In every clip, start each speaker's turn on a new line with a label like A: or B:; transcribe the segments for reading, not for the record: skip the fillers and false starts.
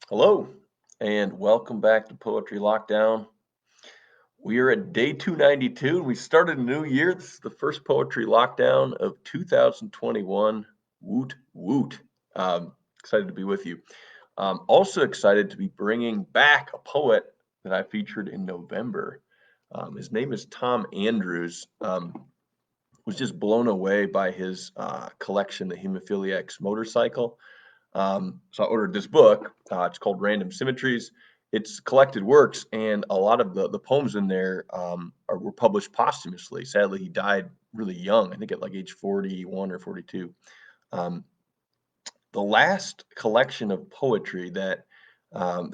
A: Hello, and welcome back to Poetry Lockdown. We are at day 292, and we started a new year. This is the first Poetry Lockdown of 2021. Woot, woot. Excited to be with you. Also excited to be bringing back a poet that I featured in November. His name is Tom Andrews. Was just blown away by his collection, The Hemophiliac's Motorcycle. So I ordered this book. It's called Random Symmetries. It's collected works, and a lot of the poems in there were published posthumously. Sadly, he died really young. I think at like age 41 or 42. Um, the last collection of poetry that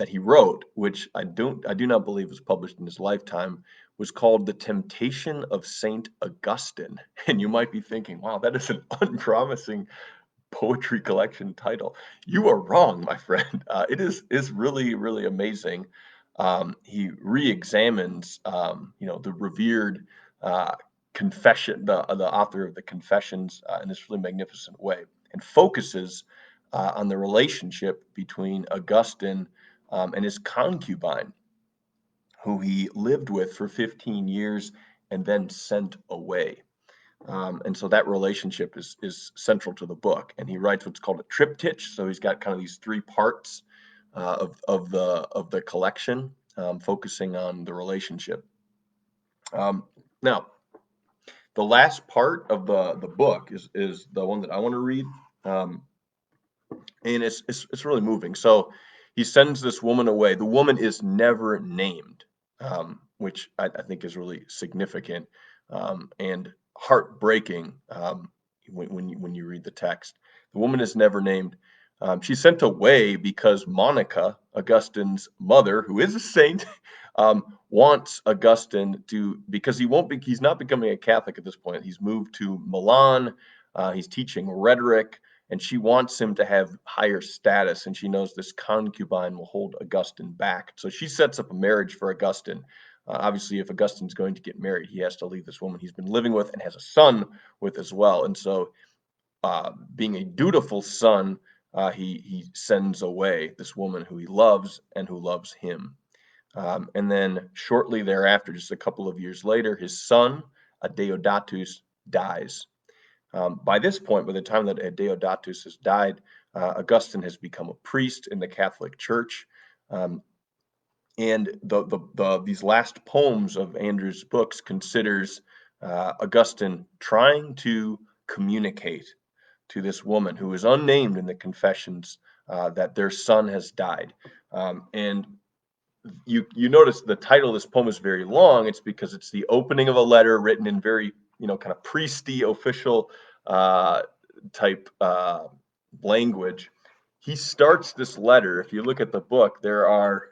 A: he wrote, which I do not believe was published in his lifetime, was called The Temptation of Saint Augustine. And you might be thinking, wow, that is an unpromising poetry collection title. You are wrong, my friend. It is really amazing. He re-examines, the revered confession, the author of the Confessions, in this really magnificent way, and focuses on the relationship between Augustine and his concubine, who he lived with for 15 years and then sent away. And so that relationship is central to the book. And he writes what's called a triptych. So he's got kind of these three parts of the collection, focusing on the relationship. Now, the last part of the book is the one that I want to read, and it's really moving. So he sends this woman away. The woman is never named, which I think is really significant and heartbreaking when you read the text. The woman is never named. She's sent away because Monica, Augustine's mother, who is a saint, wants Augustine to, because he's not becoming a Catholic at this point. He's moved to Milan. He's teaching rhetoric, and she wants him to have higher status, and she knows this concubine will hold Augustine back. So she sets up a marriage for Augustine. Obviously, if Augustine's going to get married, he has to leave this woman he's been living with and has a son with as well. And so, being a dutiful son, he sends away this woman who he loves and who loves him. And then shortly thereafter, just a couple of years later, his son, Adeodatus, dies. By this point, by the time that Adeodatus has died, Augustine has become a priest in the Catholic Church. And these last poems of Andrew's books considers Augustine trying to communicate to this woman who is unnamed in the Confessions that their son has died. And you notice the title of this poem is very long. It's because it's the opening of a letter written in very, kind of priesty, official type language. He starts this letter. If you look at the book, there are,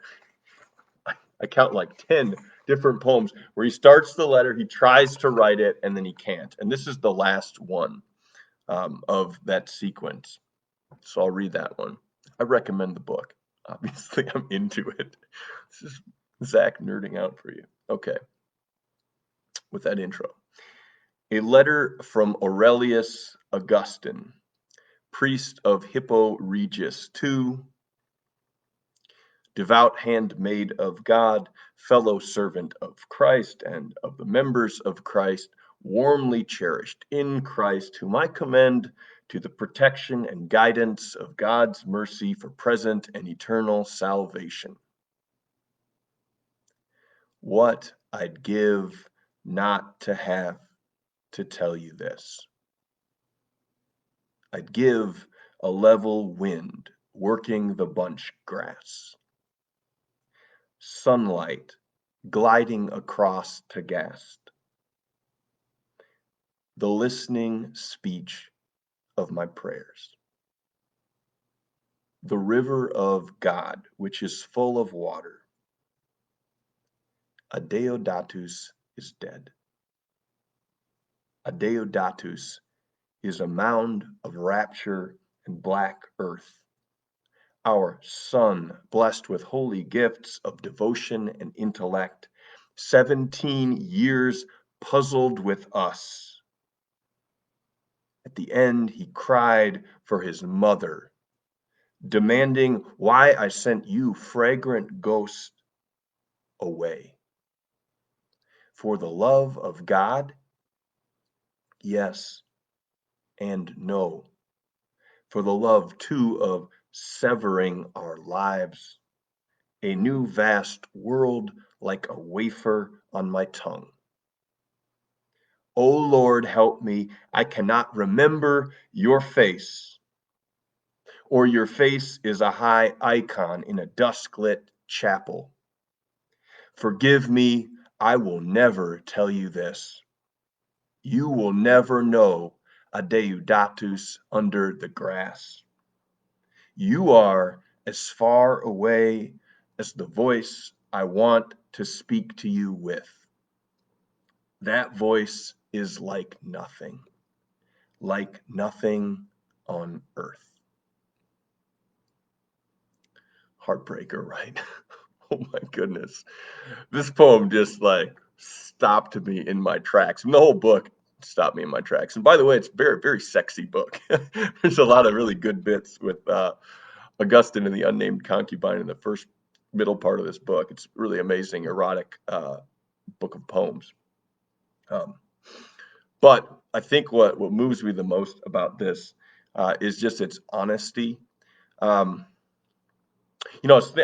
A: I count like 10 different poems where he starts the letter, he tries to write it, and then he can't. And this is the last one of that sequence. So I'll read that one. I recommend the book. Obviously, I'm into it. This is Zach nerding out for you. Okay. With that intro. A letter from Aurelius Augustine, priest of HIPPO REGIUS II, devout handmaid of God, fellow servant of Christ and of the members of Christ, warmly cherished in Christ, whom I commend to the protection and guidance of God's mercy for present and eternal salvation. What I'd give not to have to tell you this. I'd give a level wind working the bunch grass, sunlight gliding across Thagaste, the listening speech of my prayers. The river of God, which is full of water. Adeodatus is dead. Adeodatus is a mound of rapture and black earth. Our son, blessed with holy gifts of devotion and intellect, 17 years puzzled with us. At the end, he cried for his mother, demanding why I sent you, fragrant ghost, away. For the love of God, yes and no. For the love, too, of severing our lives, a new vast world like a wafer on my tongue. O Lord, help me. I cannot remember your face, or your face is a high icon in a dusk-lit chapel. Forgive me, I will never tell you this. You will never know Adeodatus under the grass. You are as far away as the voice I want to speak to you with. That voice is like nothing on earth. Heartbreaker, right? Oh my goodness. This poem just like stopped me in my tracks. And the whole book stopped me in my tracks. And by the way, it's a very, very sexy book. There's a lot of really good bits with Augustine and the unnamed concubine in the first middle part of this book. It's really amazing, erotic book of poems. But I think what moves me the most about this is just its honesty. Um,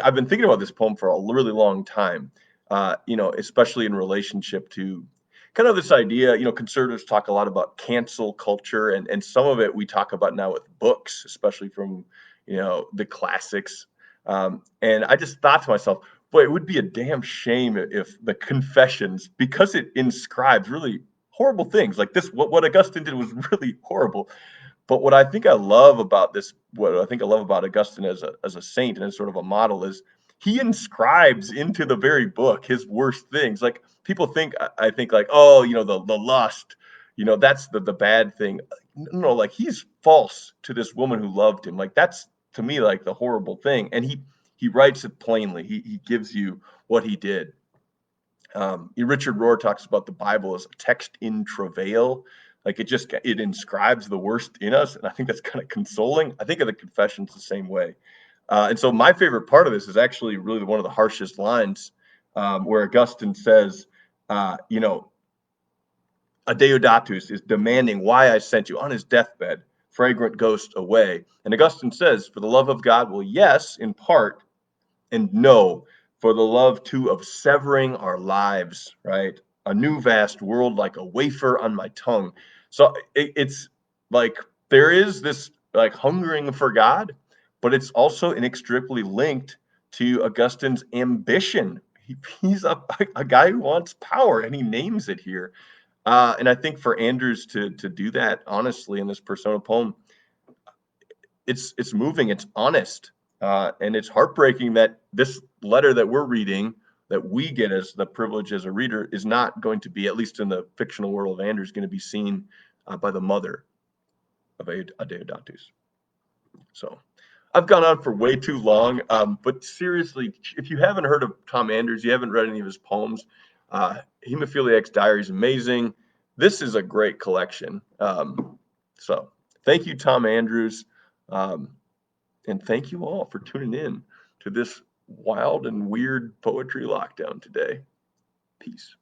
A: I've been thinking about this poem for a really long time. Especially in relationship to kind of this idea. Conservatives talk a lot about cancel culture, and some of it we talk about now with books, especially from the classics. And I just thought to myself, boy, it would be a damn shame if the Confessions, because it inscribes really horrible things like this. What Augustine did was really horrible. But what I think I love about this, what I think I love about Augustine as a saint and as sort of a model is he inscribes into the very book his worst things. Like people think, I think like, oh, the lust, that's the bad thing. No, like he's false to this woman who loved him. Like that's to me like the horrible thing. And he writes it plainly. He gives you what he did. Richard Rohr talks about the Bible as a text in travail. Like it inscribes the worst in us, and I think that's kind of consoling. I think of the Confessions the same way. And so my favorite part of this is actually really one of the harshest lines, where Augustine says, Adeodatus is demanding why I sent you on his deathbed, fragrant ghost away. And Augustine says, for the love of God, well, yes, in part, and no, for the love too of severing our lives, right? A new vast world like a wafer on my tongue. So it's like there is this like hungering for God, but it's also inextricably linked to Augustine's ambition. He's a guy who wants power, and he names it here. And I think for Andrews to do that honestly in this Persona poem, it's moving, it's honest, and it's heartbreaking that this letter that we're reading, that we get as the privilege as a reader, is not going to be, at least in the fictional world of Andrews, going to be seen by the mother of Adeodatus. So I've gone on for way too long, but seriously, if you haven't heard of Tom Andrews, you haven't read any of his poems, Hemophiliac's Diary is amazing. This is a great collection. So thank you, Tom Andrews. Um, and thank you all for tuning in to this wild and weird poetry lockdown today. Peace.